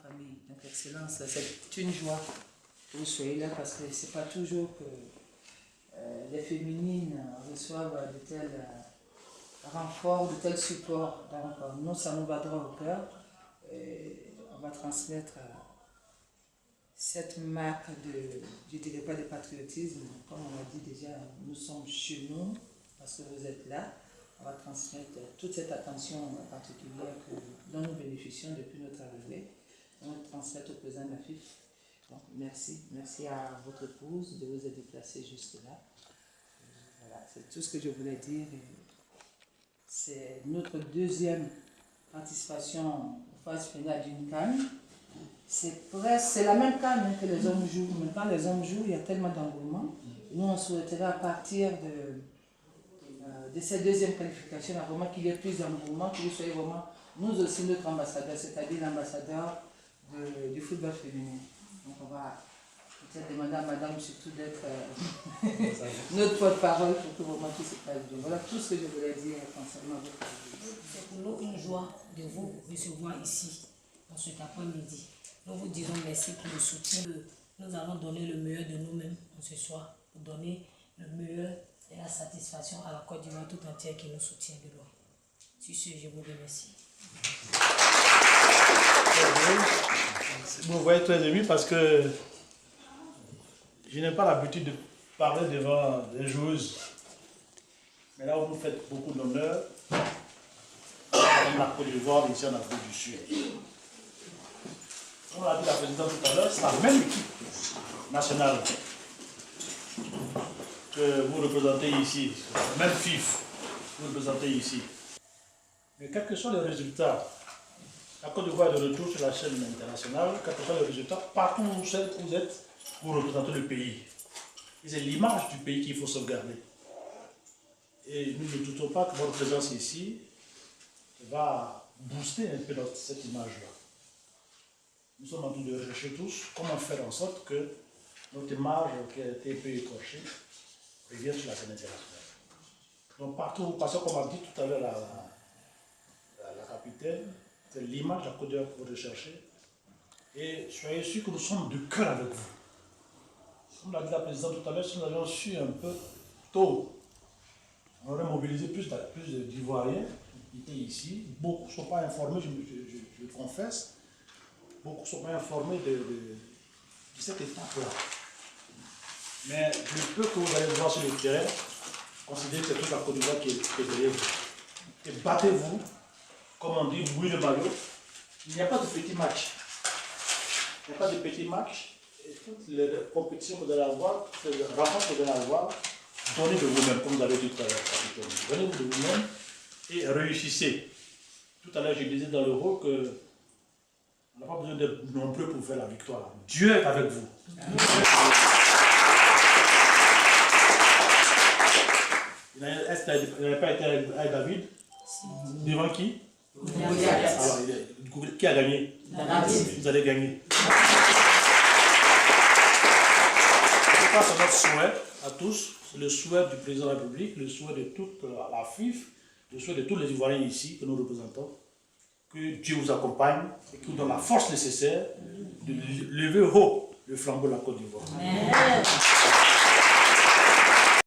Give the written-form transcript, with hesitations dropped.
famille. Donc, Excellence, c'est une joie que vous soyez là parce que ce n'est pas toujours que les féminines reçoivent de tels renforts, de tels supports. Donc, nous, ça nous va droit au cœur. Et on va transmettre cette marque de, je ne dirais pas de patriotisme, comme on l'a dit déjà, nous sommes chez nous parce que vous êtes là. On va transmettre toute cette attention particulière dont nous bénéficions depuis notre arrivée. On va transmettre au président de la FIF. Donc, merci. Merci à votre épouse de vous être déplacée juste là. Voilà, c'est tout ce que je voulais dire. C'est notre deuxième participation aux phases finales d'une CAN. C'est la même CAN que les hommes jouent. Mais quand les hommes jouent, il y a tellement d'engouement. Nous, on souhaiterait à partir de cette deuxième qualification, vraiment qu'il y ait plus d'engouement, que vous soyez vraiment, nous aussi, notre ambassadeur, c'est-à-dire l'ambassadeur du football féminin. Donc on va peut-être demander à madame surtout d'être notre porte-parole pour que vraiment tout se passe bien. Voilà tout ce que je voulais dire concernant votre vie. C'est pour nous une joie de vous recevoir ici, dans cet après-midi. Nous vous disons merci pour le soutien. Nous allons donner le meilleur de nous-mêmes ce soir, pour donner le meilleur et la satisfaction à la Côte d'Ivoire tout entière qui nous soutient de loin. Sur ce, je vous remercie. Vous voyez très ému parce que je n'ai pas l'habitude de parler devant des joueuses. Mais là où vous faites beaucoup d'honneur, comme la Côte d'Ivoire, ici en Afrique du Sud. Comme l'a dit la présidente tout à l'heure, c'est la même équipe nationale que vous représentez ici, même FIF, vous représentez ici. Mais quels que soient les résultats, la Côte d'Ivoire est de retour sur la chaîne internationale, quels que soient les résultats, partout où vous êtes, vous représentez le pays. Et c'est l'image du pays qu'il faut sauvegarder. Et nous ne doutons pas que votre présence ici va booster un peu cette image-là. Nous sommes en train de rechercher tous comment faire en sorte que notre image qui a été un peu écorchée revienne sur la scène internationale. Donc partout où vous passez, comme a dit tout à l'heure la capitaine, c'est l'image de la Côte d'Ivoire que vous recherchez. Et soyez sûrs que nous sommes de cœur avec vous. Comme l'a dit la présidente tout à l'heure, si nous avions su un peu tôt, on aurait mobilisé plus d'Ivoiriens qui étaient ici. Beaucoup ne sont pas informés, je confesse, beaucoup ne sont pas informés de cette étape-là. Mais le peu que vous allez voir sur le terrain, considérez que c'est toute la Côte d'Ivoire qui est derrière vous. Et battez-vous, comme on dit, oui le maillot. Il n'y a pas de petit match. Il n'y a pas de petit match. Et toutes les compétitions que vous allez avoir, toutes les rencontres que vous allez avoir, donnez de vous-même, comme vous avez dit tout à l'heure. Donnez de vous-même et réussissez. Tout à l'heure, je disais dans le rôle que on n'a pas besoin d'être nombreux pour faire la victoire. Dieu est avec vous. Est-ce qu'il n'avait pas été avec David? Devant qui? Alors, qui a gagné? Vous allez gagner. C'est notre souhait à tous, c'est le souhait du président de la République, le souhait de toute la FIF, le souhait de tous les Ivoiriens ici que nous représentons. Que Dieu vous accompagne et qu'il vous donne la force nécessaire de lever haut le flambeau de la Côte d'Ivoire.